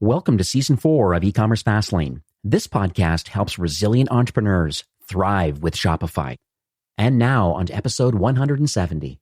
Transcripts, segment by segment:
Welcome to Season 4 of E-commerce Fastlane. This podcast helps resilient entrepreneurs thrive with Shopify. And now on to episode 170.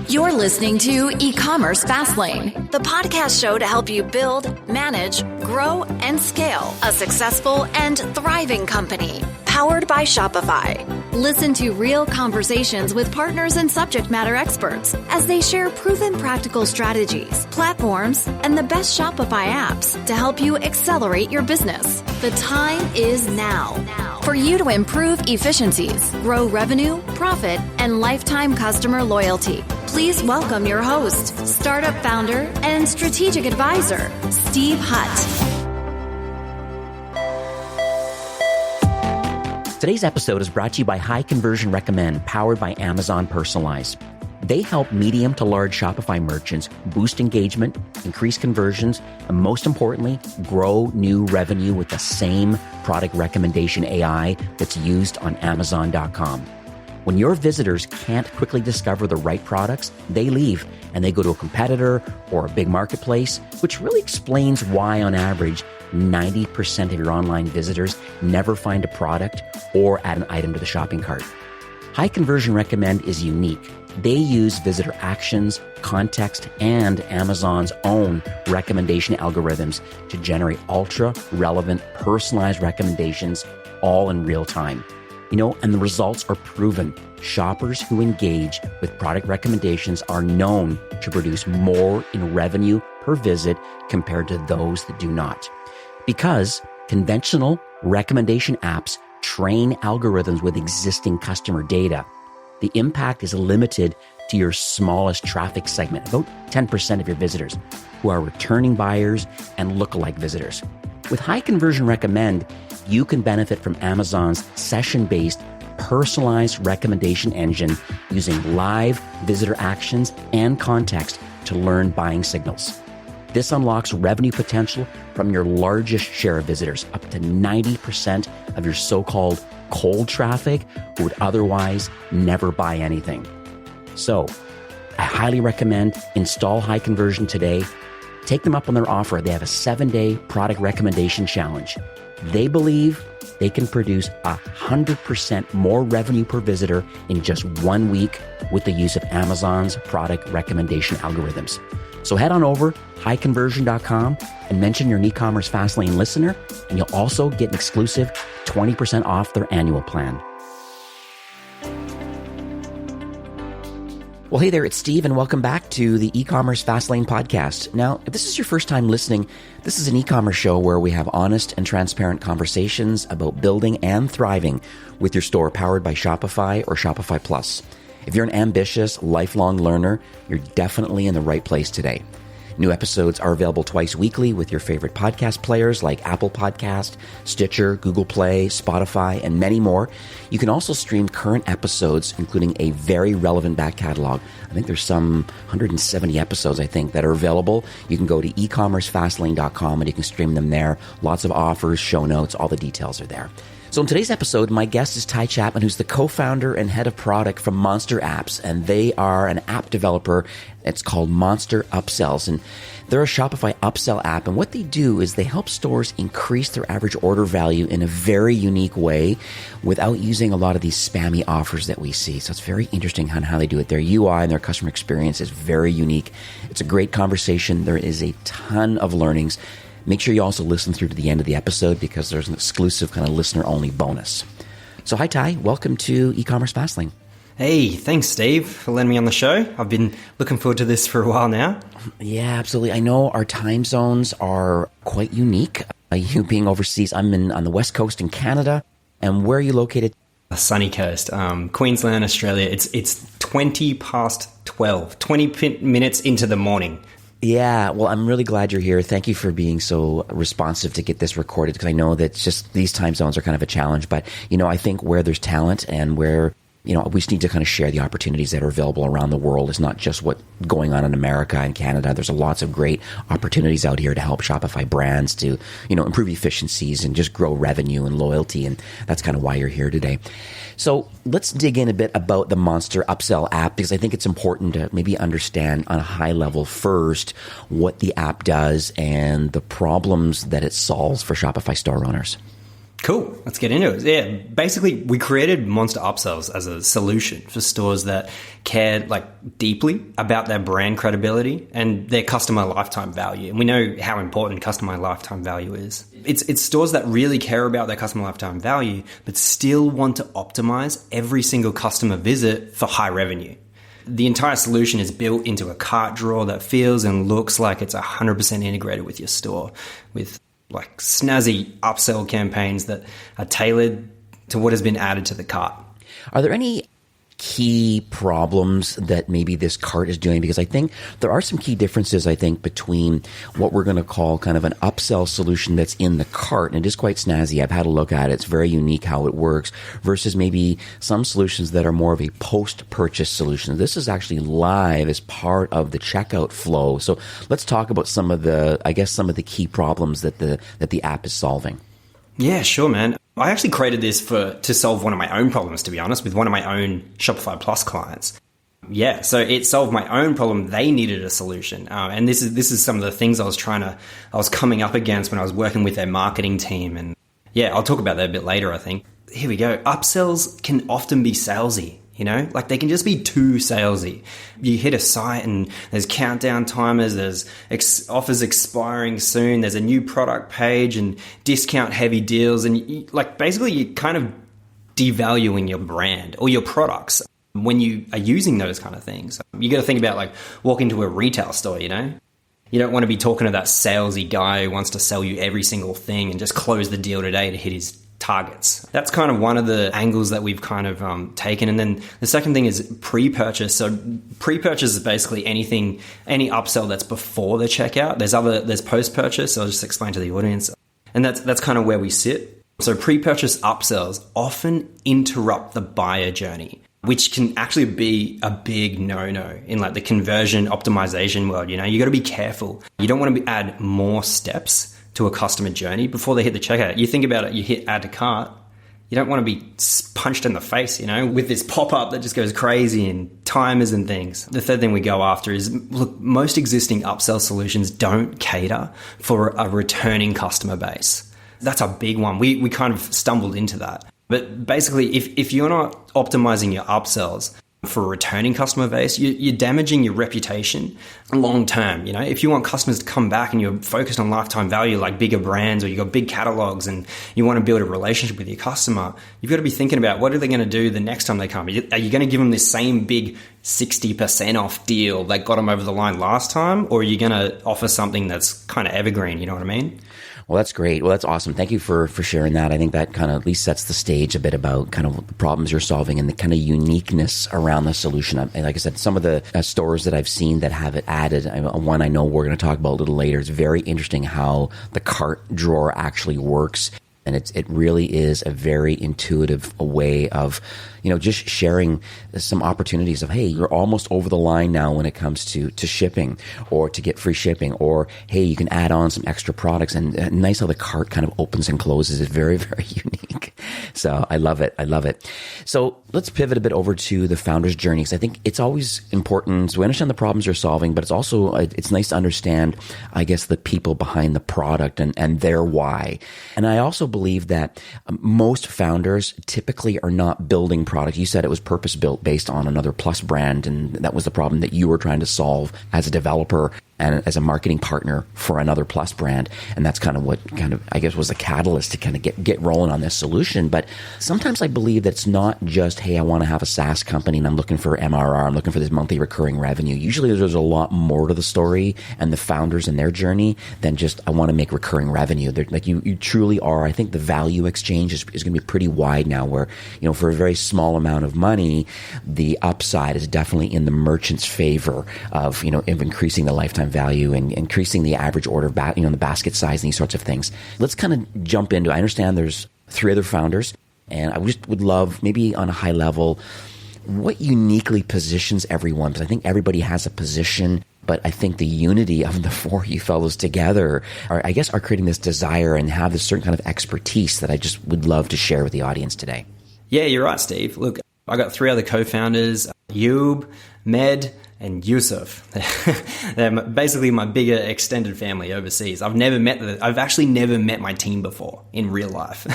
You're listening to E-commerce Fastlane, the podcast show to help you build, manage, grow, and scale a successful and thriving company, powered by Shopify. Listen to real conversations with partners and subject matter experts as they share proven practical strategies, platforms, and the best Shopify apps to help you accelerate your business. The time is now for you to improve efficiencies, grow revenue, profit, and lifetime customer loyalty. Please welcome your host, startup founder, and strategic advisor, Steve Hutt. Today's episode is brought to you by High Conversion Recommend, powered by Amazon Personalized. They help medium to large Shopify merchants boost engagement, increase conversions, and most importantly, grow new revenue with the same product recommendation AI that's used on Amazon.com. When your visitors can't quickly discover the right products, they leave and they go to a competitor or a big marketplace, which really explains why, on average, 90% of your online visitors never find a product or add an item to the shopping cart. High Conversion Recommend is unique. They use visitor actions, context, and Amazon's own recommendation algorithms to generate ultra-relevant, personalized recommendations all in real time. And the results are proven. Shoppers who engage with product recommendations are known to produce more in revenue per visit compared to those that do not. Because conventional recommendation apps train algorithms with existing customer data, the impact is limited to your smallest traffic segment, about 10% of your visitors, who are returning buyers and lookalike visitors. With High Conversion Recommend, you can benefit from Amazon's session-based personalized recommendation engine using live visitor actions and context to learn buying signals. This unlocks revenue potential from your largest share of visitors, up to 90% of your so-called cold traffic who would otherwise never buy anything. So, I highly recommend install High Conversion today. Take them up on their offer. They have a 7-day product recommendation challenge. They believe they can produce 100% more revenue per visitor in just 1 week with the use of Amazon's product recommendation algorithms. So head on over highconversion.com and mention you're an E-commerce Fastlane listener, and you'll also get an exclusive 20% off their annual plan. Well, hey there, it's Steve, and welcome back to the E-commerce Fastlane podcast. Now, if this is your first time listening, this is an e-commerce show where we have honest and transparent conversations about building and thriving with your store powered by Shopify or Shopify Plus. If you're an ambitious, lifelong learner, you're definitely in the right place today. New episodes are available twice weekly with your favorite podcast players like Apple Podcast, Stitcher, Google Play, Spotify, and many more. You can also stream current episodes, including a very relevant back catalog. I think there's some 170 episodes, that are available. You can go to ecommercefastlane.com and you can stream them there. Lots of offers, show notes, all the details are there. So in today's episode, my guest is Ty Chapman, who's the co-founder and head of product from Monster Apps, and they are an app developer. It's called Monster Upsells, and they're a Shopify upsell app, and what they do is they help stores increase their average order value in a very unique way without using a lot of these spammy offers that we see. So it's very interesting on how they do it. Their UI and their customer experience is very unique. It's a great conversation. There is a ton of learnings. Make sure you also listen through to the end of the episode because there's an exclusive kind of listener-only bonus. So hi, Ty. Welcome to E-commerce Fastlane. Hey, thanks, Steve, for letting me on the show. I've been looking forward to this for a while now. Yeah, absolutely. I know our time zones are quite unique. You being overseas, I'm on the West Coast in Canada. And where are you located? The sunny coast, Queensland, Australia. It's 20 past 12, 20 minutes into the morning. Yeah, well, I'm really glad you're here. Thank you for being so responsive to get this recorded, because I know that just these time zones are kind of a challenge. But, I think where there's talent and where we just need to kind of share the opportunities that are available around the world. It's not just what's going on in America and Canada. There's lots of great opportunities out here to help Shopify brands to, improve efficiencies and just grow revenue and loyalty. And that's kind of why you're here today. So let's dig in a bit about the Monster Upsell app, because I think it's important to maybe understand on a high level first what the app does and the problems that it solves for Shopify store owners. Cool. Let's get into it. Yeah, basically, we created Monster Upsells as a solution for stores that care deeply about their brand credibility and their customer lifetime value. And we know how important customer lifetime value is. It's stores that really care about their customer lifetime value, but still want to optimize every single customer visit for high revenue. The entire solution is built into a cart drawer that feels and looks like it's 100% integrated with your store, with snazzy upsell campaigns that are tailored to what has been added to the cart. Are there any key problems that maybe this cart is doing? Because I think there are some key differences, between what we're going to call kind of an upsell solution that's in the cart, and it is quite snazzy. I've had a look at it. It's very unique how it works, versus maybe some solutions that are more of a post-purchase solution. This is actually live as part of the checkout flow. So let's talk about some of the key problems that the app is solving. Yeah, sure, man. I actually created this to solve one of my own problems, to be honest, with one of my own Shopify Plus clients. Yeah, so it solved my own problem. They needed a solution. And this is some of the things I was coming up against when I was working with their marketing team. And yeah, I'll talk about that a bit later, I think. Here we go. Upsells can often be salesy. They can just be too salesy. You hit a site and there's countdown timers, there's offers expiring soon, there's a new product page and discount heavy deals. And basically you're kind of devaluing your brand or your products when you are using those kind of things. You got to think about walking to a retail store, You don't want to be talking to that salesy guy who wants to sell you every single thing and just close the deal today to hit his targets. That's kind of one of the angles that we've kind of taken. And then the second thing is pre-purchase. So pre-purchase is basically any upsell that's before the checkout. There's post-purchase. So I'll just explain to the audience. And that's kind of where we sit. So pre-purchase upsells often interrupt the buyer journey, which can actually be a big no-no in the conversion optimization world. You got to be careful. You don't want to add more steps to a customer journey before they hit the checkout. You think about it, you hit add to cart, you don't want to be punched in the face, with this pop-up that just goes crazy and timers and things. The third thing we go after is, look, most existing upsell solutions don't cater for a returning customer base. That's a big one. We kind of stumbled into that. But basically, if you're not optimizing your upsells for a returning customer base, you're damaging your reputation long term. If you want customers to come back and you're focused on lifetime value, like bigger brands, or you've got big catalogs and you want to build a relationship with your customer, you've got to be thinking about what are they going to do the next time they come. Are you going to give them this same big 60% off deal that got them over the line last time, or are you going to offer something that's kind of evergreen? You know what I mean? Well, that's great. Well, that's awesome. Thank you for sharing that. I think that kind of at least sets the stage a bit about kind of the problems you're solving and the kind of uniqueness around the solution. And like I said, some of the stores that I've seen that have it added, one I know we're going to talk about a little later, it's very interesting how the cart drawer actually works. And it really is a very intuitive way of, just sharing some opportunities of, hey, you're almost over the line now when it comes to shipping or to get free shipping, or, hey, you can add on some extra products. And nice how the cart kind of opens and closes. It's very, very unique. So I love it. So let's pivot a bit over to the founder's journey, because I think it's always important. So we understand the problems you're solving, but it's nice to understand, I guess, the people behind the product and their why. And I also believe that most founders typically are not building product. You said it was purpose-built based on another Plus brand, and that was the problem that you were trying to solve as a developer and as a marketing partner for another Plus brand. And that's kind of what I guess was a catalyst to kind of get rolling on this solution. But sometimes I believe that it's not just, hey, I want to have a SaaS company and I'm looking for MRR, I'm looking for this monthly recurring revenue. Usually there's a lot more to the story and the founders and their journey than just, I want to make recurring revenue. You truly are. I think the value exchange is going to be pretty wide now, where, for a very small amount of money, the upside is definitely in the merchant's favor of increasing the lifetime value and increasing the average order, the basket size and these sorts of things. Let's kind of jump into, I understand there's 3 other founders, and I just would love, maybe on a high level, what uniquely positions everyone? Because I think everybody has a position, but I think the unity of the four of you fellows together are creating this desire and have this certain kind of expertise that I just would love to share with the audience today. Yeah, you're right, Steve. Look, I got three other co-founders, Yub, Med, and Yusuf. They're basically my bigger extended family overseas. I've actually never met my team before in real life.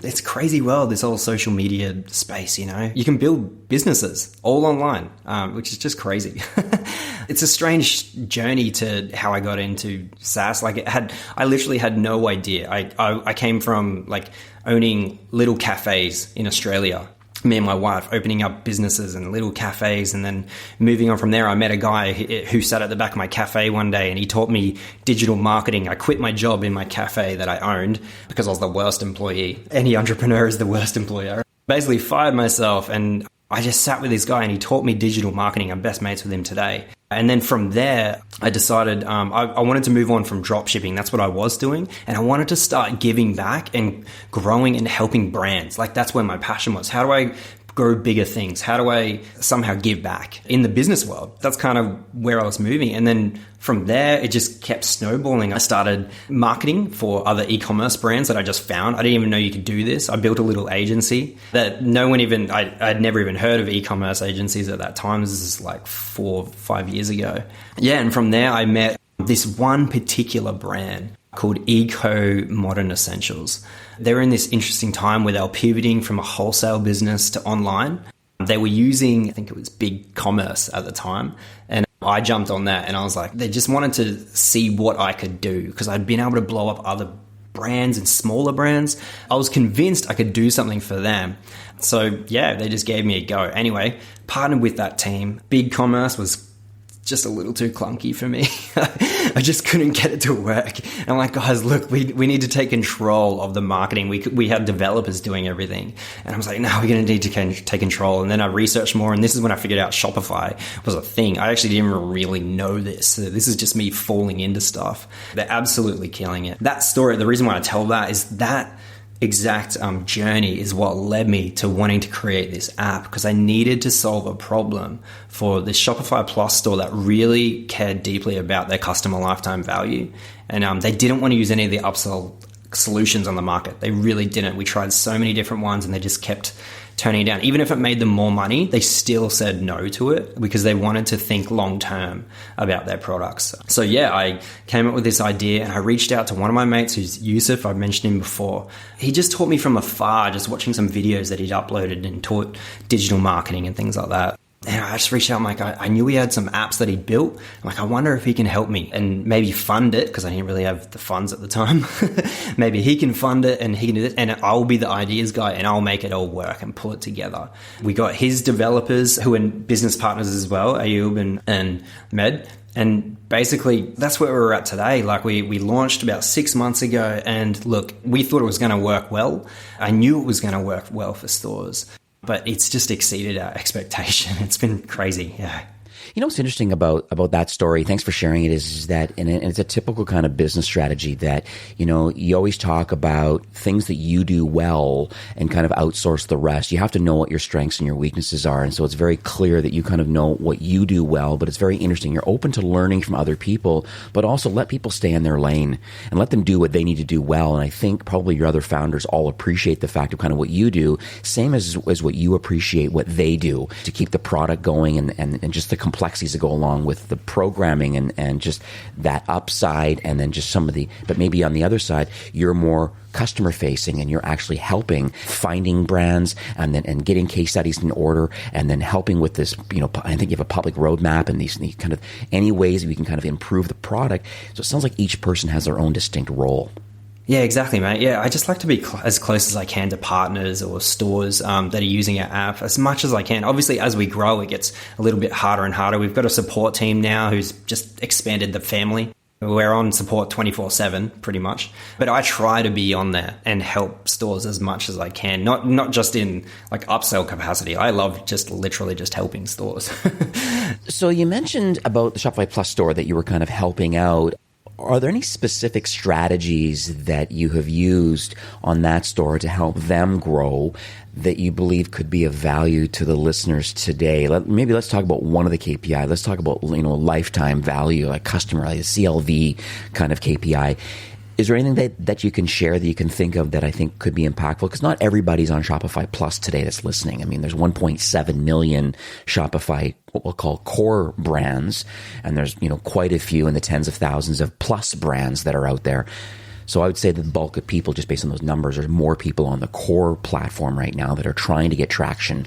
It's a crazy world, this whole social media space, you know. You can build businesses all online, which is just crazy. It's a strange journey to how I got into SaaS. I literally had no idea. I came from owning little cafes in Australia. Me and my wife opening up businesses and little cafes, and then moving on from there, I met a guy who sat at the back of my cafe one day and he taught me digital marketing. I quit my job in my cafe that I owned because I was the worst employee. Any entrepreneur is the worst employer. Basically fired myself, and I just sat with this guy and he taught me digital marketing. I'm best mates with him today. And then from there, I decided I wanted to move on from drop shipping. That's what I was doing. And I wanted to start giving back and growing and helping brands. That's where my passion was. How do I grow bigger things? How do I somehow give back in the business world? That's kind of where I was moving. And then from there, it just kept snowballing. I started marketing for other e-commerce brands that I just found. I didn't even know you could do this. I built a little agency that I'd never even heard of e-commerce agencies at that time. This is 4 or 5 years ago. Yeah, and from there, I met this one particular brand called Eco Modern Essentials. They were in this interesting time where they were pivoting from a wholesale business to online. They were using, I think it was Big Commerce at the time. And I jumped on that and I was like, they just wanted to see what I could do because I'd been able to blow up other brands and smaller brands. I was convinced I could do something for them. So yeah, they just gave me a go. Anyway, partnered with that team. Big Commerce was just a little too clunky for me. I just couldn't get it to work. And I'm like, guys, look, we need to take control of the marketing. We had developers doing everything. And I was like, no, we're going to need to take control. And then I researched more. And this is when I figured out Shopify was a thing. I actually didn't really know this. So this is just me falling into stuff. They're absolutely killing it. That story, the reason why I tell that is that exact journey is what led me to wanting to create this app, because I needed to solve a problem for the Shopify Plus store that really cared deeply about their customer lifetime value. And they didn't want to use any of the upsell solutions on the market. They really didn't. We tried so many different ones and they just kept turning it down. Even if it made them more money, they still said no to it because they wanted to think long term about their products. So yeah, I came up with this idea and I reached out to one of my mates who's Yusuf. I've mentioned him before. He just taught me from afar, just watching some videos that he'd uploaded and taught digital marketing and things like that. And I just reached out, I'm like, I knew he had some apps that he built. I'm like, I wonder if he can help me and maybe fund it, because I didn't really have the funds at the time. Maybe he can fund it and he can do this, and I'll be the ideas guy and I'll make it all work and pull it together. We got his developers who are business partners as well, Ayub and Med. And basically, that's where we're at today. We launched about 6 months ago, and look, we thought it was going to work well. I knew it was going to work well for stores, but it's just exceeded our expectation. It's been crazy. Yeah. You know what's interesting about that story, thanks for sharing it, is that, and it's a typical kind of business strategy that, you always talk about things that you do well and kind of outsource the rest. You have to know what your strengths and your weaknesses are. And so it's very clear that you kind of know what you do well, but it's very interesting. You're open to learning from other people, but also let people stay in their lane and let them do what they need to do well. And I think probably your other founders all appreciate the fact of kind of what you do, same as what you appreciate what they do to keep the product going and just the complexities that go along with the programming and just that upside, and then just but maybe on the other side, you're more customer facing and you're actually helping finding brands and getting case studies in order, and then helping with this, I think you have a public roadmap and these kind of any ways that we can kind of improve the product. So it sounds like each person has their own distinct role. Yeah, exactly, mate. Yeah, I just like to be as close as I can to partners or stores that are using our app as much as I can. Obviously, as we grow, it gets a little bit harder and harder. We've got a support team now who's just expanded the family. We're on support 24/7, pretty much. But I try to be on there and help stores as much as I can. Not just in upsell capacity. I love literally just helping stores. So you mentioned about the Shopify Plus store that you were kind of helping out. Are there any specific strategies that you have used on that store to help them grow that you believe could be of value to the listeners today? Maybe let's talk about one of the KPI. Let's talk about, lifetime value, like customer, like a CLV kind of KPI. Is there anything that you can share that you can think of that I think could be impactful? Because not everybody's on Shopify Plus today that's listening. I mean, there's 1.7 million Shopify, what we'll call core brands, and there's, quite a few in the tens of thousands of plus brands that are out there. So I would say the bulk of people, just based on those numbers, there's more people on the core platform right now that are trying to get traction,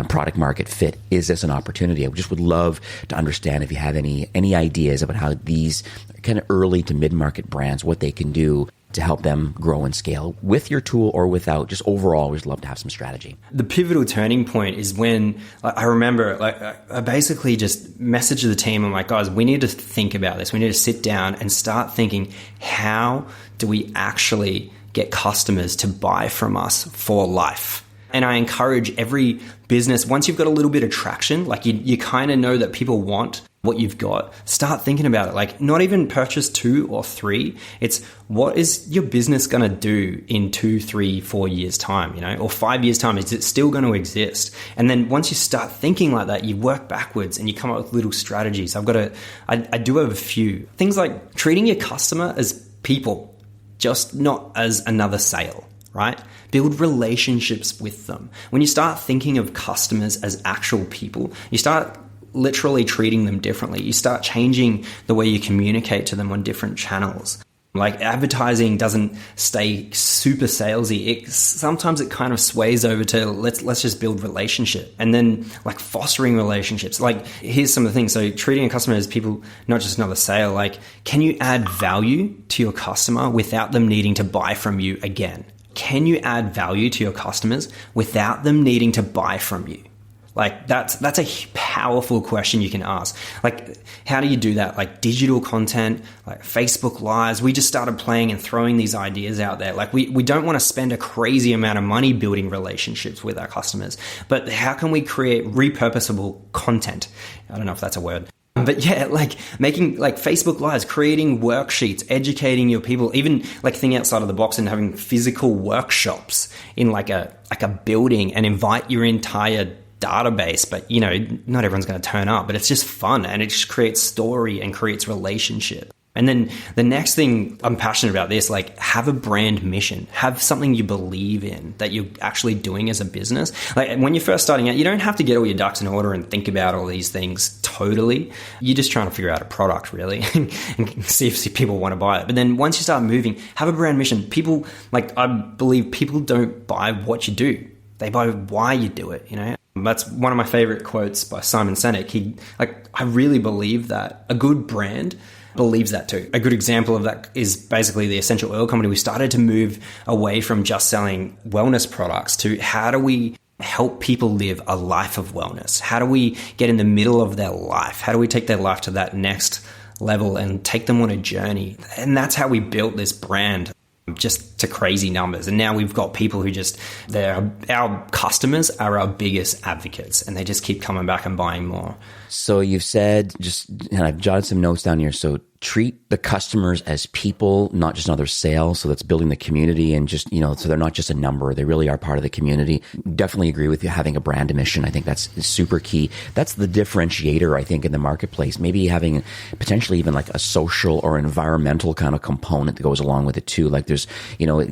product market fit. Is this an opportunity? I just would love to understand if you have any ideas about how these kind of early to mid-market brands, what they can do to help them grow and scale with your tool or without. Just overall, we'd love to have some strategy. The pivotal turning point is when I remember, I basically just messaged the team. I'm like, guys, we need to think about this. We need to sit down and start thinking, how do we actually get customers to buy from us for life? And I encourage every business, once you've got a little bit of traction, like you kind of know that people want what you've got, start thinking about it. Like, not even purchase 2 or 3. It's, what is your business going to do in 2, 3, 4 years time, or 5 years time? Is it still going to exist? And then once you start thinking like that, you work backwards and you come up with little strategies. I do have a few things, like treating your customer as people, just not as another sale, right? Build relationships with them. When you start thinking of customers as actual people, you start literally treating them differently. You start changing the way you communicate to them on different channels. Like, advertising doesn't stay super salesy. Sometimes it kind of sways over to let's just build relationship, and then like fostering relationships. Like, here's some of the things. So treating a customer as people, not just another sale. Like, can you add value to your customer without them needing to buy from you again? Can you add value to your customers without them needing to buy from you? Like, that's a powerful question you can ask. Like, how do you do that? Like, digital content, like Facebook Lives. We just started playing and throwing these ideas out there. Like, we don't want to spend a crazy amount of money building relationships with our customers, but how can we create repurposable content? I don't know if that's a word. But yeah, like making like Facebook Lives, creating worksheets, educating your people, even like thinking outside of the box and having physical workshops in like a building, and invite your entire database. But not everyone's going to turn up, but it's just fun, and it just creates story and creates relationship. And then the next thing, I'm passionate about this, like, have a brand mission, have something you believe in that you're actually doing as a business. Like, when you're first starting out, you don't have to get all your ducks in order and think about all these things totally. You're just trying to figure out a product, really, and see if people want to buy it. But then once you start moving, have a brand mission. People, like, I believe people don't buy what you do. They buy why you do it, That's one of my favorite quotes by Simon Sinek. I really believe that a good brand believes that too. A good example of that is basically the Essential Oil Company. We started to move away from just selling wellness products to, how do we help people live a life of wellness? How do we get in the middle of their life? How do we take their life to that next level and take them on a journey? And that's how we built this brand, just to crazy numbers. And now we've got people who our customers are our biggest advocates, and they just keep coming back and buying more. So you've said, and I've jotted some notes down here. So treat the customers as people, not just another sale. So that's building the community, and just, so they're not just a number. They really are part of the community. Definitely agree with you having a brand mission. I think that's super key. That's the differentiator, I think, in the marketplace. Maybe having potentially even like a social or environmental kind of component that goes along with it too. Like, there's,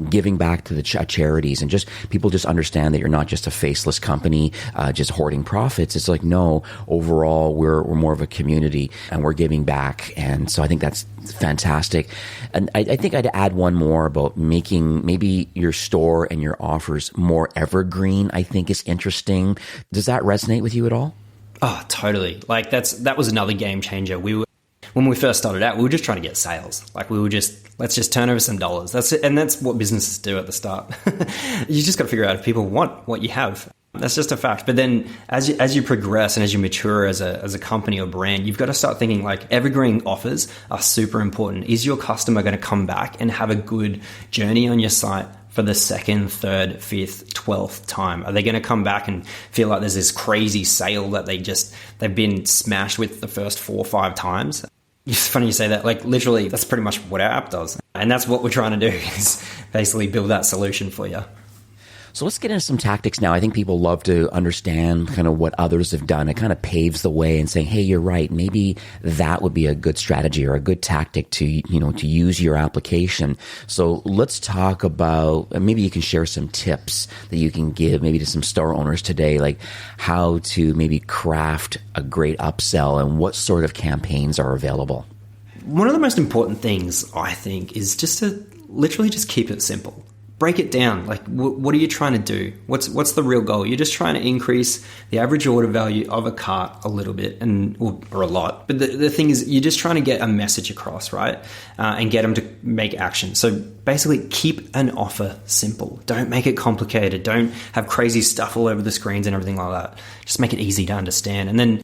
giving back to the charities, and just people just understand that you're not just a faceless company, just hoarding profits. It's like, no, overall, we're more of a community, and we're giving back. And so I think that's fantastic. And I think I'd add one more about making maybe your store and your offers more evergreen. I think is interesting. Does that resonate with you at all? Oh, totally. Like, that was another game changer. When we first started out, we were just trying to get sales. Like, let's just turn over some dollars. That's it. And that's what businesses do at the start. You just got to figure out if people want what you have. That's just a fact. But then as you progress and as you mature as a company or brand, you've got to start thinking, like, evergreen offers are super important. Is your customer going to come back and have a good journey on your site for the 2nd, 3rd, 5th, 12th time? Are they going to come back and feel like there's this crazy sale that they've been smashed with the first 4 or 5 times? It's funny you say that. Like literally, that's pretty much what our app does. And that's what we're trying to do is basically build that solution for you. So let's get into some tactics now. I think people love to understand kind of what others have done. It kind of paves the way and saying, hey, you're right. Maybe that would be a good strategy or a good tactic to, to use your application. So let's talk about, maybe you can share some tips that you can give maybe to some store owners today, like how to maybe craft a great upsell and what sort of campaigns are available. One of the most important things, I think, is just to literally just keep it simple. Break it down. Like, what are you trying to do? What's the real goal? You're just trying to increase the average order value of a cart a little bit or a lot. But the thing is, you're just trying to get a message across, right? And get them to make action. So basically, keep an offer simple. Don't make it complicated. Don't have crazy stuff all over the screens and everything like that. Just make it easy to understand. And then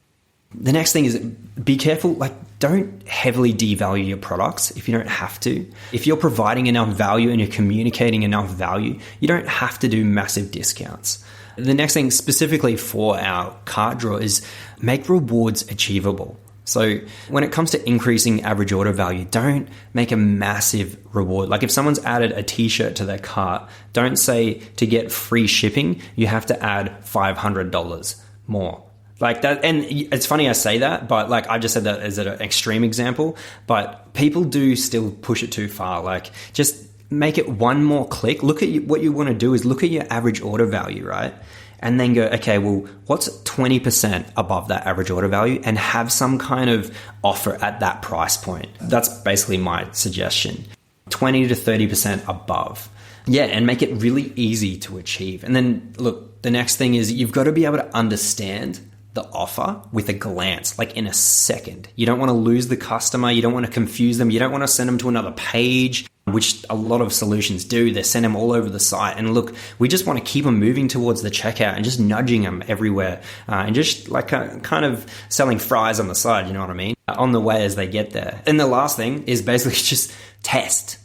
the next thing is be careful, like don't heavily devalue your products if you don't have to. If you're providing enough value and you're communicating enough value, you don't have to do massive discounts. The next thing specifically for our cart drawer is make rewards achievable. So when it comes to increasing average order value, don't make a massive reward. Like if someone's added a t-shirt to their cart, don't say to get free shipping, you have to add $500 more. Like that, and it's funny I say that, but like I just said that as an extreme example, but people do still push it too far. Like just make it one more click. Look at what you want to do is look at your average order value, right? And then go, okay, well, what's 20% above that average order value and have some kind of offer at that price point. That's basically my suggestion. 20 to 30% above. Yeah, and make it really easy to achieve. And then look, the next thing is you've got to be able to understand the offer with a glance, like in a second. You don't want to lose the customer. You don't want to confuse them. You don't want to send them to another page, which a lot of solutions do. They send them all over the site. And look, we just want to keep them moving towards the checkout and just nudging them everywhere and just like kind of selling fries on the side, you know what I mean? On the way as they get there. And the last thing is basically just test.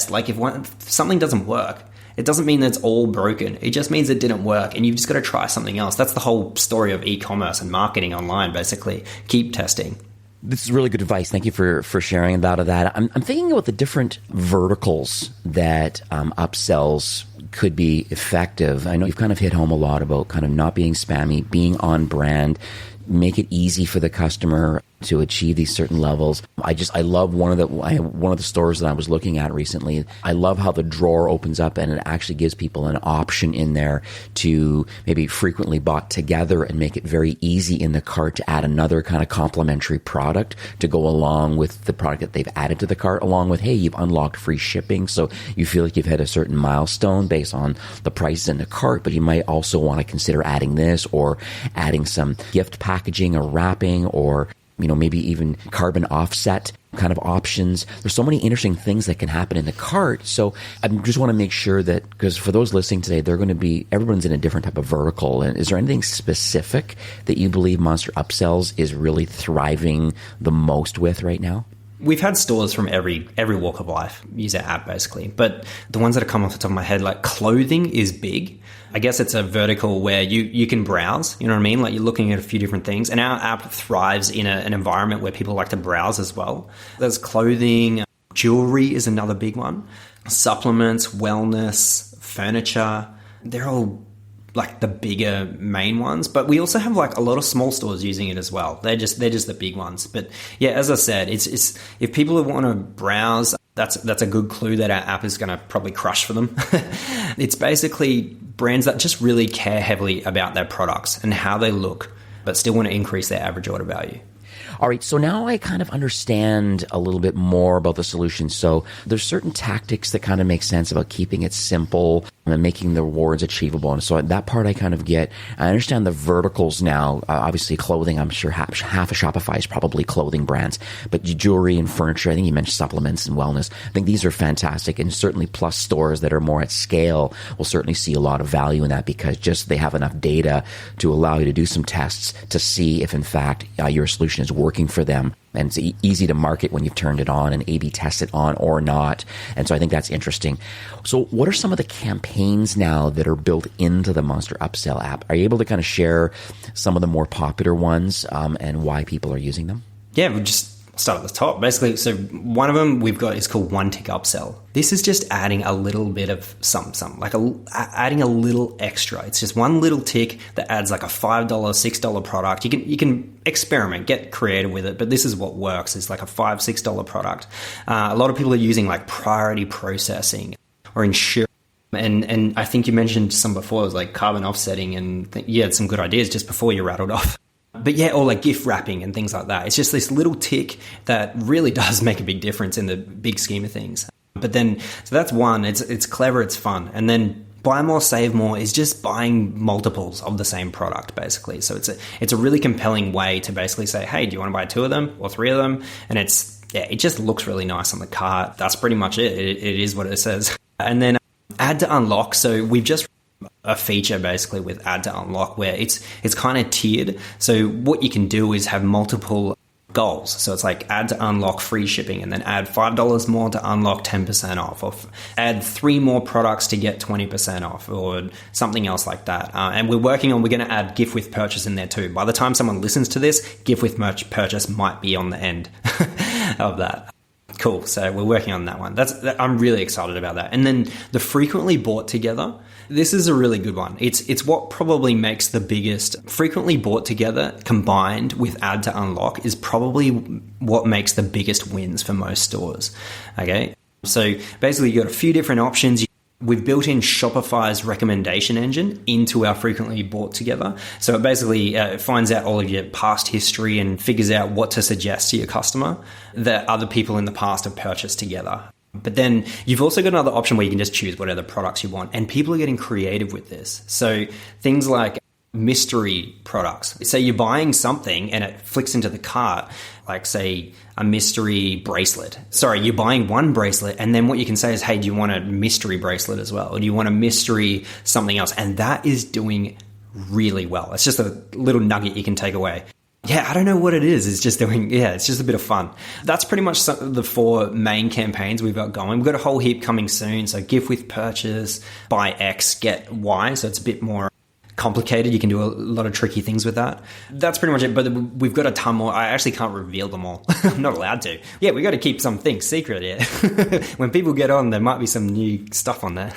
Like if something doesn't work, it doesn't mean that it's all broken. It just means it didn't work and you've just got to try something else. That's the whole story of e-commerce and marketing online, basically. Keep testing. This is really good advice. Thank you for sharing about that. I'm thinking about the different verticals that upsells could be effective. I know you've kind of hit home a lot about kind of not being spammy, being on brand, make it easy for the customer to achieve these certain levels. I love one of the stores that I was looking at recently. I love how the drawer opens up and it actually gives people an option in there to maybe frequently bought together and make it very easy in the cart to add another kind of complementary product to go along with the product that they've added to the cart, along with, hey, you've unlocked free shipping. So you feel like you've hit a certain milestone based on the prices in the cart, but you might also want to consider adding this or adding some gift packaging or wrapping or maybe even carbon offset kind of options. There's so many interesting things that can happen in the cart. So I just want to make sure that, because for those listening today, everyone's in a different type of vertical. And is there anything specific that you believe Monster Upsells is really thriving the most with right now? We've had stores from every walk of life use our app basically, but the ones that have come off the top of my head, like clothing is big. I guess it's a vertical where you can browse, you know what I mean? Like you're looking at a few different things, and our app thrives in an environment where people like to browse as well. There's clothing, jewelry is another big one, supplements, wellness, furniture, they're all like the bigger main ones, but we also have like a lot of small stores using it as well. They're just the big ones. But yeah, as I said, it's if people want to browse, that's a good clue that our app is going to probably crush for them. It's basically brands that just really care heavily about their products and how they look, but still want to increase their average order value. All right, so now I kind of understand a little bit more about the solution. So there's certain tactics that kind of make sense about keeping it simple and making the rewards achievable. And so that part I kind of get. I understand the verticals now. Obviously, clothing, I'm sure half of Shopify is probably clothing brands. But jewelry and furniture, I think you mentioned supplements and wellness. I think these are fantastic. And certainly plus stores that are more at scale will certainly see a lot of value in that, because just they have enough data to allow you to do some tests to see if, in fact, your solution is working for them. And it's easy to market when you've turned it on and A/B test it on or not. And so I think that's interesting. So what are some of the campaigns now that are built into the Monster Upsell app? Are you able to kind of share some of the more popular ones and why people are using them? Yeah, we'll just start at the top. Basically, so one of them we've got is called one tick upsell. This is just adding a little bit of something, like adding a little extra. It's just one little tick that adds like a $5, $6 product. You can experiment, get creative with it, but this is what works. It's like a $5, $6 product. A lot of people are using like priority processing or insurance. And I think you mentioned some before, it was like carbon offsetting, and you had some good ideas just before you rattled off. But yeah, or like gift wrapping and things like that. It's just this little tick that really does make a big difference in the big scheme of things. But then, so that's one. It's clever, it's fun. And then buy more, save more is just buying multiples of the same product, basically. So it's a really compelling way to basically say, hey, do you want to buy 2 of them or 3 of them? And it just looks really nice on the cart. That's pretty much it. It is what it says. And then add to unlock. So we've just a feature basically with add to unlock where it's kind of tiered. So what you can do is have multiple goals. So it's like add to unlock free shipping, and then add $5 more to unlock 10% off, or add 3 more products to get 20% off, or something else like that. And we're going to add gift with purchase in there too. By the time someone listens to this, gift with purchase might be on the end of that. Cool. So we're working on that one. I'm really excited about that. And then the frequently bought together. This is a really good one. It's what probably makes the biggest. Frequently bought together combined with add to unlock is probably what makes the biggest wins for most stores. Okay. So basically you got a few different options. We've built in Shopify's recommendation engine into our frequently bought together. So it basically finds out all of your past history and figures out what to suggest to your customer that other people in the past have purchased together. But then you've also got another option where you can just choose whatever products you want. And people are getting creative with this. So things like mystery products. Say you're buying something and it flicks into the cart, like say a mystery bracelet. Sorry, you're buying one bracelet, and then what you can say is, hey, do you want a mystery bracelet as well? Or do you want a mystery something else? And that is doing really well. It's just a little nugget you can take away. Yeah, I don't know what it is. It's just a bit of fun. That's pretty much the 4 main campaigns we've got going. We've got a whole heap coming soon. So gift with purchase, buy X, get Y. So it's a bit more complicated. You can do a lot of tricky things with that. That's pretty much it. But we've got a ton more. I actually can't reveal them all. I'm not allowed to. Yeah, we got to keep some things secret here. When people get on, there might be some new stuff on there.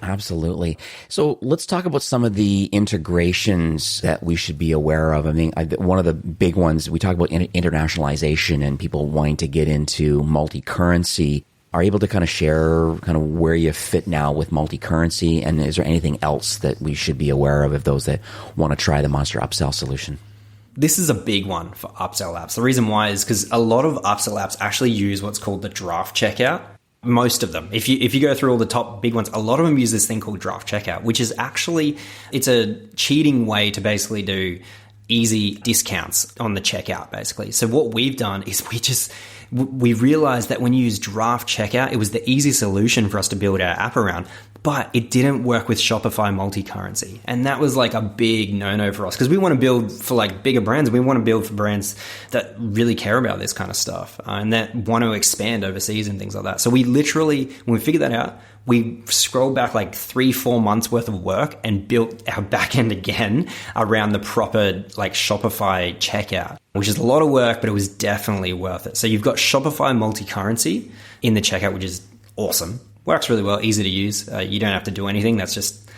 Absolutely. So let's talk about some of the integrations that we should be aware of. I mean, one of the big ones, we talk about internationalization and people wanting to get into multi-currency. Are you able to kind of share kind of where you fit now with multi-currency? And is there anything else that we should be aware of those that want to try the Monster Upsell solution? This is a big one for upsell apps. The reason why is because a lot of upsell apps actually use what's called the draft checkout. Most of them. If you go through all the top big ones, a lot of them use this thing called draft checkout, which is actually, it's a cheating way to basically do easy discounts on the checkout, basically. So what we've done is we realized that when you use draft checkout, it was the easy solution for us to build our app around, but it didn't work with Shopify multi-currency. And that was like a big no-no for us because we want to build for like bigger brands. We want to build for brands that really care about this kind of stuff and that want to expand overseas and things like that. So we literally, when we figured that out, we scrolled back like 3-4 months worth of work and built our backend again around the proper like Shopify checkout, which is a lot of work, but it was definitely worth it. So you've got Shopify multi-currency in the checkout, which is awesome. Works really well, easy to use. You don't have to do anything. That's just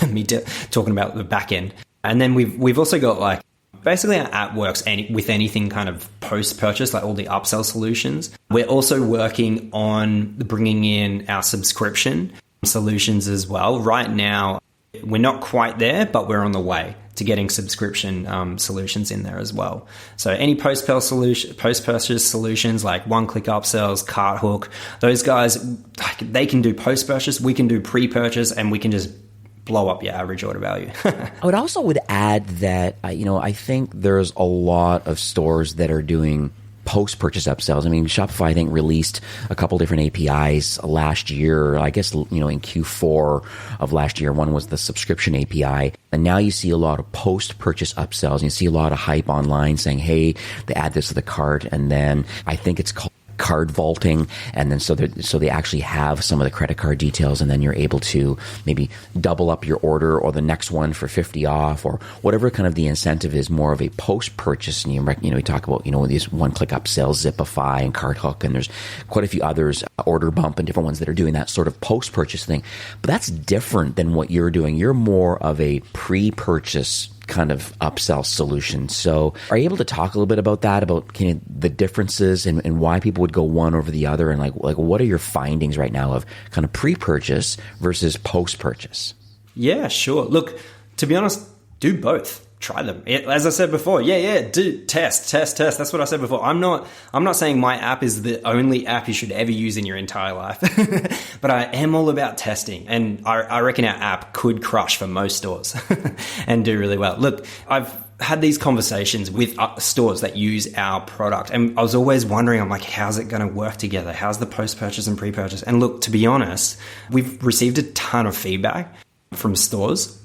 me talking about the backend. And then we've also got like, basically our app works with anything kind of post-purchase, like all the upsell solutions. We're also working on bringing in our subscription solutions as well. Right now, we're not quite there, but we're on the way to getting subscription solutions in there as well. So any post-purchase solutions like one-click upsells, cart hook, those guys, they can do post-purchase, we can do pre-purchase, and we can just blow up your average order value. I would add that, I think there's a lot of stores that are doing post-purchase upsells. I mean, Shopify, I think, released a couple different APIs last year. I guess, in Q4 of last year, one was the subscription API. And now you see a lot of post-purchase upsells. And you see a lot of hype online saying, hey, they add this to the cart. And then I think it's called card vaulting, and then so they actually have some of the credit card details, and then you're able to maybe double up your order or the next one for 50 off or whatever kind of the incentive is, more of a post-purchase. And we talk about, these one-click upsells, Zipify and Cart Hook, and there's quite a few others, Order Bump and different ones that are doing that sort of post-purchase thing. But that's different than what you're doing. You're more of a pre-purchase kind of upsell solution. So are you able to talk a little bit about that, about kind of the differences and why people would go one over the other, and like what are your findings right now of kind of pre-purchase versus post-purchase? Yeah, sure. Look, to be honest, do both. Try them. As I said before, do test. That's what I said before. I'm not saying my app is the only app you should ever use in your entire life, but I am all about testing, and I reckon our app could crush for most stores and do really well. Look, I've had these conversations with stores that use our product, and I was always wondering, I'm like, how's it going to work together? How's the post-purchase and pre-purchase? And look, to be honest, we've received a ton of feedback from stores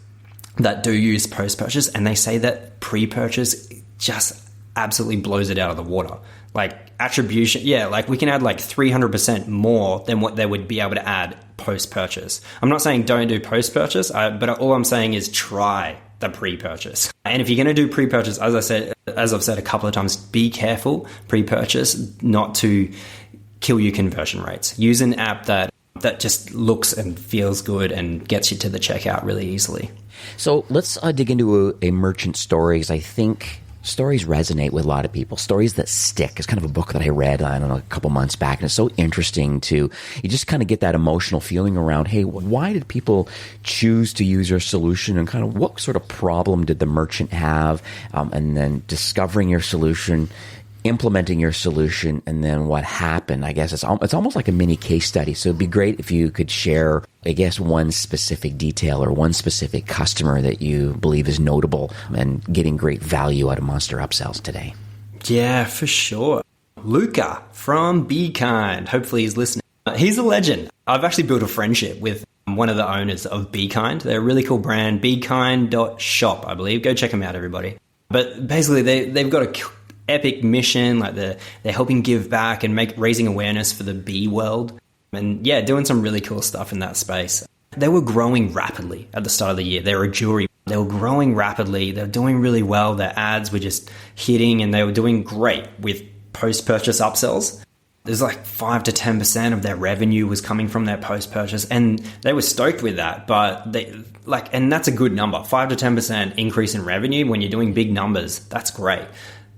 that do use post-purchase, and they say that pre-purchase just absolutely blows it out of the water. Like attribution, like we can add like 300% more than what they would be able to add post-purchase. I'm not saying don't do post-purchase, but all I'm saying is try the pre-purchase. And if you're going to do pre-purchase, as I've said a couple of times, be careful pre-purchase not to kill your conversion rates. Use an app that just looks and feels good and gets you to the checkout really easily. So let's dig into a merchant story, because I think stories resonate with a lot of people. Stories that stick. It's kind of a book that I read, a couple months back, and it's so interesting you just kind of get that emotional feeling around, hey, why did people choose to use your solution, and kind of what sort of problem did the merchant have, and then discovering your solution, implementing your solution, and then what happened. I guess it's almost like a mini case study. So it'd be great if you could share, I guess, one specific detail or one specific customer that you believe is notable and getting great value out of Monster Upsells today. Yeah, for sure. Luca from Be Kind. Hopefully he's listening. He's a legend. I've actually built a friendship with one of the owners of Be Kind. They're a really cool brand, bekind.shop, I believe. Go check them out, everybody. But basically, they've got a epic mission, like they're helping give back and raising awareness for the bee world, and doing some really cool stuff in that space. They were growing rapidly at the start of the year. They were a jewelry. They were growing rapidly. They were doing really well. Their ads were just hitting, and they were doing great with post-purchase upsells. There's like 5 to 10% of their revenue was coming from their post-purchase, and they were stoked with that. But and that's a good number. 5 to 10% increase in revenue when you're doing big numbers. That's great.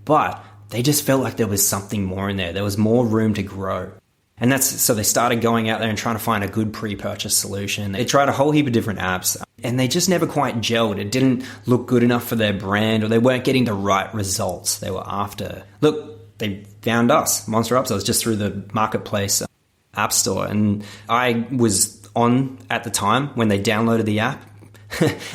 But they just felt like there was something more in there. There was more room to grow. And so they started going out there and trying to find a good pre-purchase solution. They tried a whole heap of different apps, and they just never quite gelled. It didn't look good enough for their brand, or they weren't getting the right results they were after. Look, they found us, Monster Upsells, just through the marketplace app store. And I was on at the time when they downloaded the app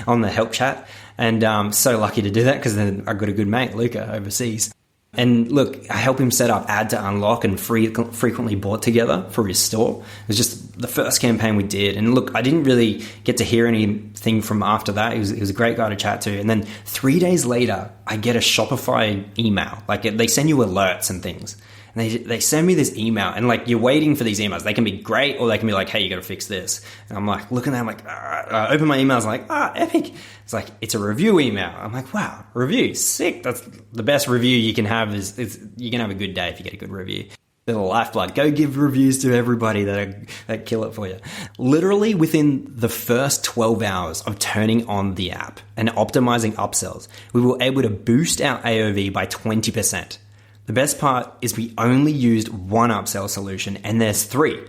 on the help chat. And so lucky to do that, because then I got a good mate, Luca, overseas. And look, I help him set up Add to Unlock and frequently bought together for his store. It was just the first campaign we did. And look, I didn't really get to hear anything from after that. He was a great guy to chat to. And then 3 days later, I get a Shopify email. Like they send you alerts and things. And they send me this email, and like you're waiting for these emails. They can be great, or they can be like, hey, you got to fix this. And I'm like looking at them, like, I open my emails, I'm like, epic. It's like, it's a review email. I'm like, wow, review, sick. That's the best review you can have. Is you can have a good day if you get a good review. They're the lifeblood. Go give reviews to everybody that kill it for you. Literally within the first 12 hours of turning on the app and optimizing upsells, we were able to boost our AOV by 20%. The best part is we only used one upsell solution, and there's 3.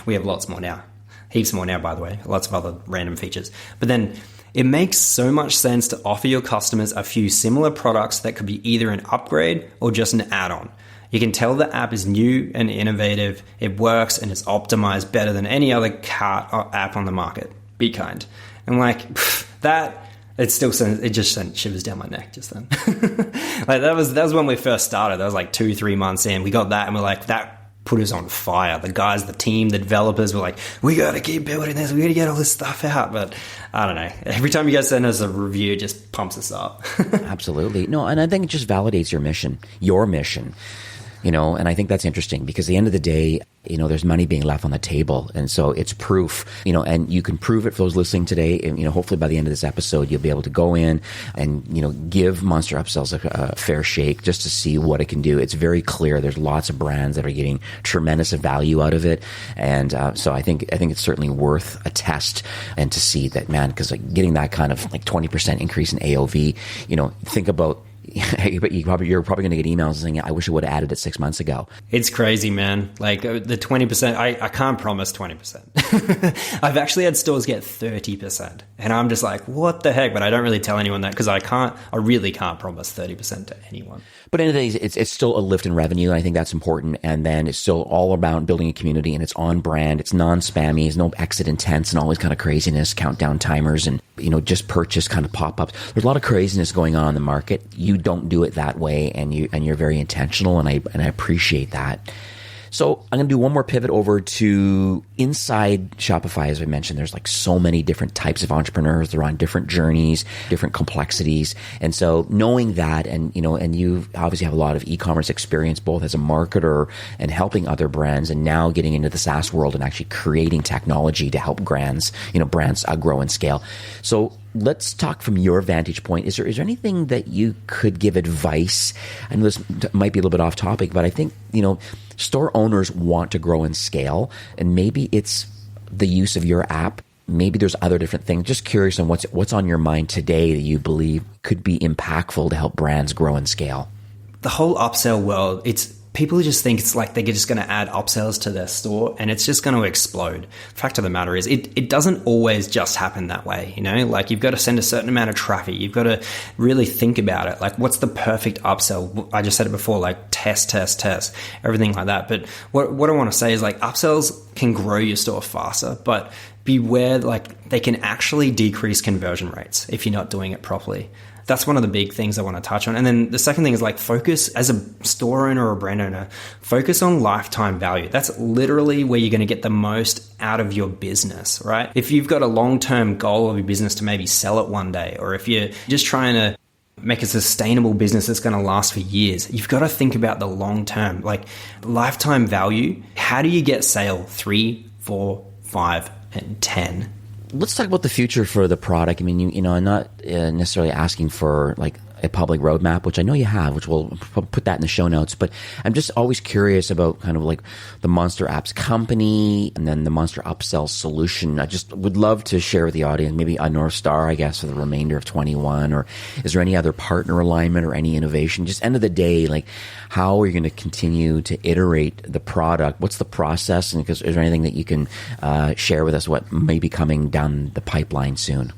We have lots more now. Heaps more now, by the way. Lots of other random features. But then it makes so much sense to offer your customers a few similar products that could be either an upgrade or just an add-on. You can tell the app is new and innovative. It works and is optimized better than any other cart app on the market. Be Kind. And like that... It just sent shivers down my neck just then. Like that was when we first started. That was like 2-3 months in. We got that, and we're like, that put us on fire. The guys, the team, the developers were like, we got to keep building this. We got to get all this stuff out. But I don't know. Every time you guys send us a review, it just pumps us up. Absolutely. No, and I think it just validates your mission. And I think that's interesting because at the end of the day, there's money being left on the table. And so it's proof, and you can prove it for those listening today. And, hopefully by the end of this episode, you'll be able to go in and, give Monster Upsells a fair shake just to see what it can do. It's very clear. There's lots of brands that are getting tremendous value out of it. And so I think it's certainly worth a test and to see that, man, because getting that kind of 20% increase in AOV, think about, you're probably going to get emails saying, I wish I would have added it 6 months ago. It's crazy, man. Like the 20%, I can't promise 20%. I've actually had stores get 30%. And I'm just like, what the heck? But I don't really tell anyone that because I really can't promise 30% to anyone. But at the end of the day, it's still a lift in revenue. And I think that's important. And then it's still all about building a community, and it's on brand. It's non-spammy. There's no exit intents and all this kind of craziness, countdown timers and, just purchase kind of pop-ups. There's a lot of craziness going on in the market. You don't do it that way, and you're very intentional, and I appreciate that. So I'm going to do one more pivot over to inside Shopify. As I mentioned, there's so many different types of entrepreneurs. They're on different journeys, different complexities. And so knowing that, and you obviously have a lot of e-commerce experience, both as a marketer and helping other brands, and now getting into the SaaS world and actually creating technology to help brands grow and scale. So let's talk from your vantage point. Is there anything that you could give advice? I know this might be a little bit off topic, but I think, store owners want to grow and scale, and maybe it's the use of your app. Maybe there's other different things. Just curious on what's on your mind today that you believe could be impactful to help brands grow and scale. The whole upsell world, people just think it's like they're just going to add upsells to their store and it's just going to explode. The fact of the matter is it doesn't always just happen that way. You've got to send a certain amount of traffic. You've got to really think about it. Like, what's the perfect upsell? I just said it before, test, everything like that. But what I want to say is upsells can grow your store faster, but beware, they can actually decrease conversion rates if you're not doing it properly. That's one of the big things I want to touch on. And then the second thing is focus as a store owner or a brand owner, focus on lifetime value. That's literally where you're going to get the most out of your business, right? If you've got a long-term goal of your business to maybe sell it one day, or if you're just trying to make a sustainable business that's going to last for years, you've got to think about the long term, lifetime value. How do you get sale 3, 4, 5, and 10? Let's talk about the future for the product. I mean, I'm not necessarily asking for a public roadmap, which I know you have, which we'll put that in the show notes. But I'm just always curious about kind of the Monster Apps company and then the Monster Upsell solution. I just would love to share with the audience maybe a North Star, I guess, for the remainder of 21, or is there any other partner alignment or any innovation? Just end of the day, how are you going to continue to iterate the product? What's the process? And is there anything that you can share with us what may be coming down the pipeline soon?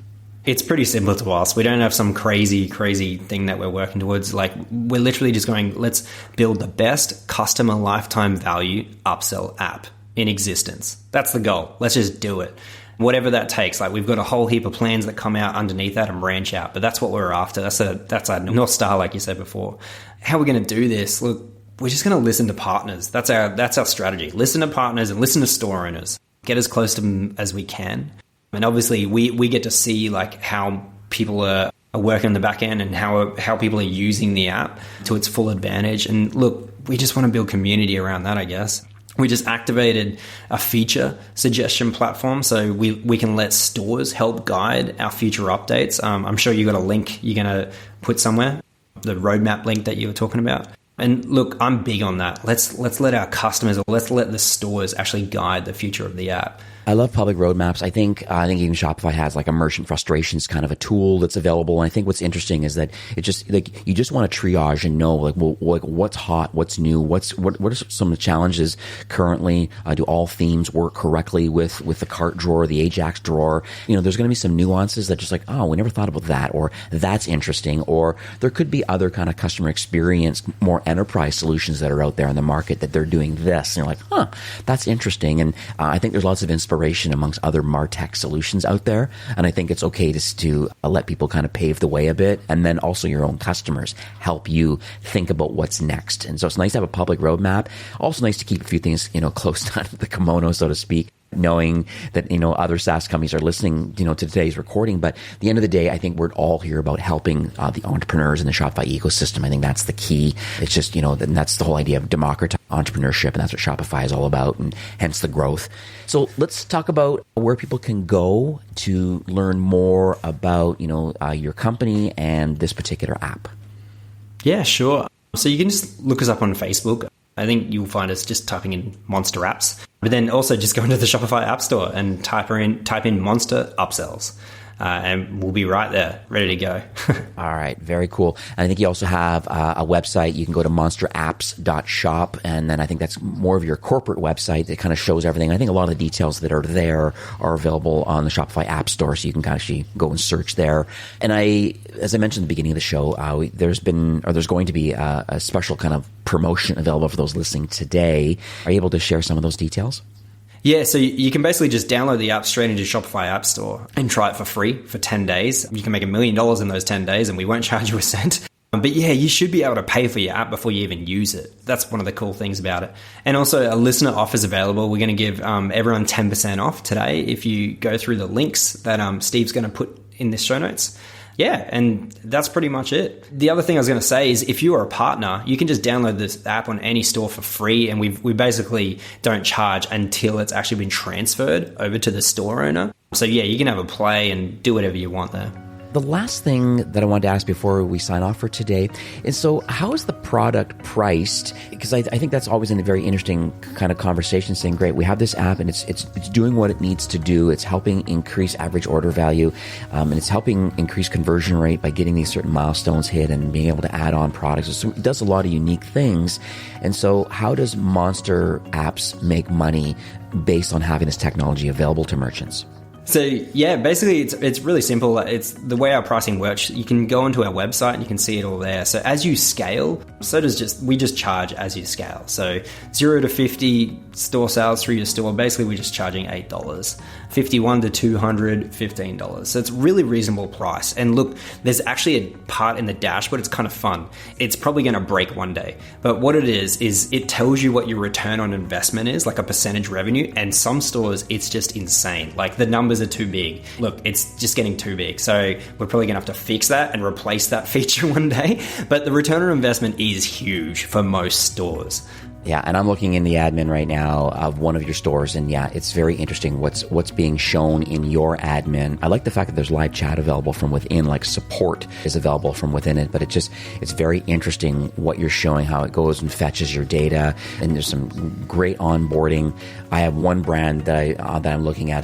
It's pretty simple to us. We don't have some crazy thing that we're working towards. We're literally just going, let's build the best customer lifetime value upsell app in existence. That's the goal. Let's just do it. Whatever that takes. We've got a whole heap of plans that come out underneath that and branch out, but that's what we're after. That's our North Star, like you said before. How we're going to do this? Look, we're just going to listen to partners. That's our strategy. Listen to partners and listen to store owners. Get as close to them as we can. And obviously, we get to see how people are working on the back end and how people are using the app to its full advantage. And look, we just want to build community around that, I guess. We just activated a feature suggestion platform so we can let stores help guide our future updates. I'm sure you got a link you're going to put somewhere, the roadmap link that you were talking about. And look, I'm big on that. Let's let our customers, or let's let the stores actually guide the future of the app. I love public roadmaps. I think even Shopify has a merchant frustrations kind of a tool that's available. And I think what's interesting is that it just you just want to triage and know what's hot, what's new, what are some of the challenges currently. Do all themes work correctly with the cart drawer, the Ajax drawer? There's going to be some nuances that just we never thought about that, or that's interesting, or there could be other kind of customer experience, more enterprise solutions that are out there in the market that they're doing this. And you're like, that's interesting. And I think there's lots of inspiration amongst other MarTech solutions out there. And I think it's okay to let people kind of pave the way a bit. And then also your own customers help you think about what's next. And so it's nice to have a public roadmap. Also nice to keep a few things, close to the kimono, so to speak. knowing that, other SaaS companies are listening, to today's recording. But at the end of the day, I think we're all here about helping the entrepreneurs in the Shopify ecosystem. I think that's the key. It's just, and that's the whole idea of democratizing entrepreneurship. And that's what Shopify is all about, and hence the growth. So let's talk about where people can go to learn more about, your company and this particular app. Yeah, sure. So you can just look us up on Facebook. I think you'll find us just typing in Monster Apps, but then also just go into the Shopify App Store and type in Monster Upsells. And we'll be right there, ready to go. All right, very cool. And I think you also have a website. You can go to monsterapps.shop, and then I think that's more of your corporate website that kind of shows everything. I think a lot of the details that are there are available on the Shopify App Store, so you can actually go and search there. And as I mentioned at the beginning of the show, there's going to be a special kind of promotion available for those listening today. Are you able to share some of those details? Yeah, so you can basically just download the app straight into Shopify App Store and try it for free for 10 days. You can make $1 million in those 10 days and we won't charge you a cent. But yeah, you should be able to pay for your app before you even use it. That's one of the cool things about it. And also a listener offer is available. We're going to give everyone 10% off today if you go through the links that Steve's going to put in the show notes. Yeah, and that's pretty much it. The other thing I was going to say is if you are a partner, you can just download this app on any store for free, and we basically don't charge until it's actually been transferred over to the store owner. So yeah, you can have a play and do whatever you want there. The last thing that I wanted to ask before we sign off for today is, so how is the product priced? Because I think that's always a very interesting kind of conversation, saying, great, we have this app and it's doing what it needs to do. It's helping increase average order value, and it's helping increase conversion rate by getting these certain milestones hit and being able to add on products. So it does a lot of unique things. And so how does Monster Apps make money based on having this technology available to merchants? So yeah, basically it's really simple. It's the way our pricing works. You can go onto our website and you can see it all there. So as you scale, we just charge as you scale. So 0 to 50 store sales through your store, basically we're just charging $8. 51 to 200, $15. So it's really reasonable price. And look, there's actually a part in the dashboard. It's kind of fun. It's probably going to break one day. But what it is it tells you what your return on investment is, like a percentage revenue. And some stores, it's just insane. Like the numbers are too big. Look, it's just getting too big. So we're probably going to have to fix that and replace that feature one day. But the return on investment is huge for most stores. Yeah, and I'm looking in the admin right now of one of your stores, and yeah, it's very interesting what's being shown in your admin. I like the fact that there's live chat available from within, like support is available from within it, but it's very interesting what you're showing, how it goes and fetches your data, and there's some great onboarding. I have one brand that I'm looking at.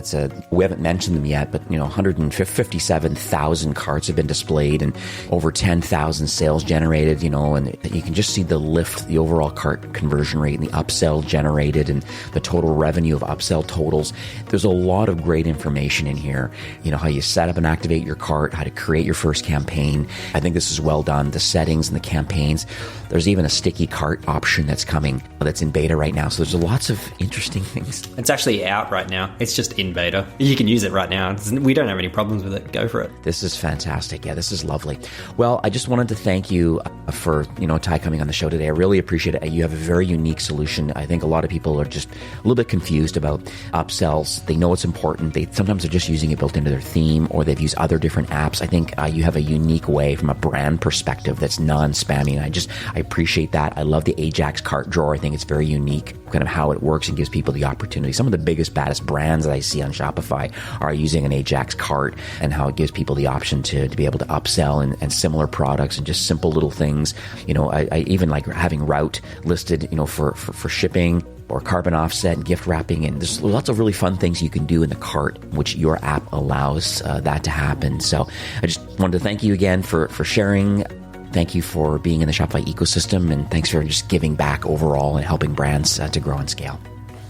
We haven't mentioned them yet, but 157,000 carts have been displayed and over 10,000 sales generated. And you can just see the lift, the overall cart conversion rate and the upsell generated and the total revenue of upsell totals. There's a lot of great information in here. How you set up and activate your cart, how to create your first campaign. I think this is well done. The settings and the campaigns. There's even a sticky cart option that's coming, that's in beta right now. So there's lots of interesting things. It's actually out right now. It's just in beta. You can use it right now. We don't have any problems with it. Go for it. This is fantastic. Yeah, this is lovely. Well, I just wanted to thank you for, Ty, coming on the show today. I really appreciate it. You have a very unique solution. I think a lot of people are just a little bit confused about upsells. They know it's important. Sometimes they're just using it built into their theme, or they've used other different apps. I think you have a unique way from a brand perspective that's non-spammy. And I appreciate that. I love the Ajax cart drawer. I think it's very unique, kind of how it works and gives people the opportunity. Some of the biggest, baddest brands that I see on Shopify are using an Ajax cart, and how it gives people the option to be able to upsell and similar products and just simple little things. I even like having route listed, for shipping or carbon offset and gift wrapping. And there's lots of really fun things you can do in the cart, which your app allows that to happen. So I just wanted to thank you again for sharing. Thank you for being in the Shopify ecosystem, and thanks for just giving back overall and helping brands to grow and scale.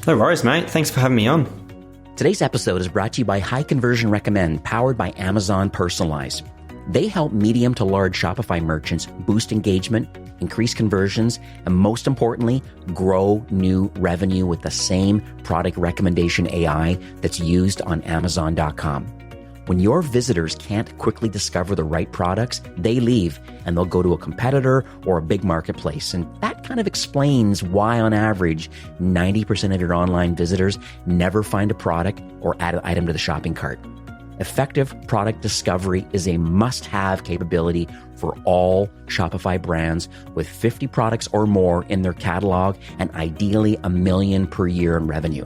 No worries, mate. Thanks for having me on. Today's episode is brought to you by High Conversion Recommend, powered by Amazon Personalize. They help medium to large Shopify merchants boost engagement, increase conversions, and most importantly, grow new revenue with the same product recommendation AI that's used on Amazon.com. When your visitors can't quickly discover the right products, they leave and they'll go to a competitor or a big marketplace. And that kind of explains why, on average, 90% of your online visitors never find a product or add an item to the shopping cart. Effective product discovery is a must-have capability for all Shopify brands with 50 products or more in their catalog and ideally $1 million per year in revenue.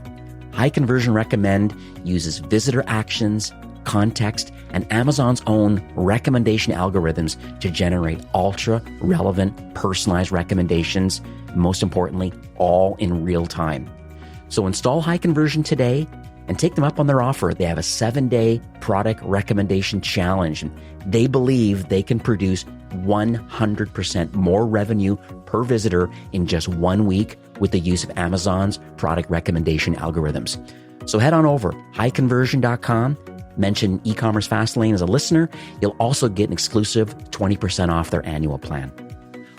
High Conversion Recommend uses visitor actions, context, and Amazon's own recommendation algorithms to generate ultra-relevant, personalized recommendations, most importantly, all in real time. So install High Conversion today and take them up on their offer. They have a 7-day product recommendation challenge, and they believe they can produce 100% more revenue per visitor in just 1 week with the use of Amazon's product recommendation algorithms. So head on over, highconversion.com, mention e-commerce Fastlane as a listener. You'll also get an exclusive 20% off their annual plan.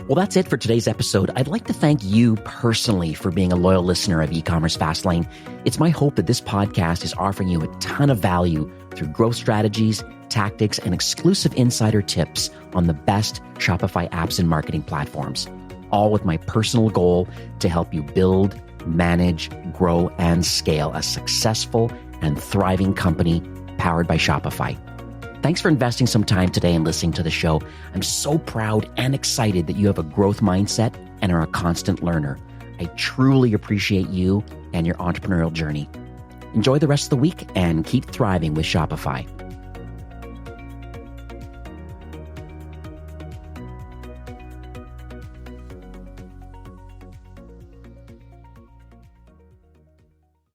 Well, that's it for today's episode. I'd like to thank you personally for being a loyal listener of e-commerce Fastlane. It's my hope that this podcast is offering you a ton of value through growth strategies, tactics, and exclusive insider tips on the best Shopify apps and marketing platforms, all with my personal goal to help you build, manage, grow, and scale a successful and thriving company powered by Shopify. Thanks for investing some time today and listening to the show. I'm so proud and excited that you have a growth mindset and are a constant learner. I truly appreciate you and your entrepreneurial journey. Enjoy the rest of the week and keep thriving with Shopify.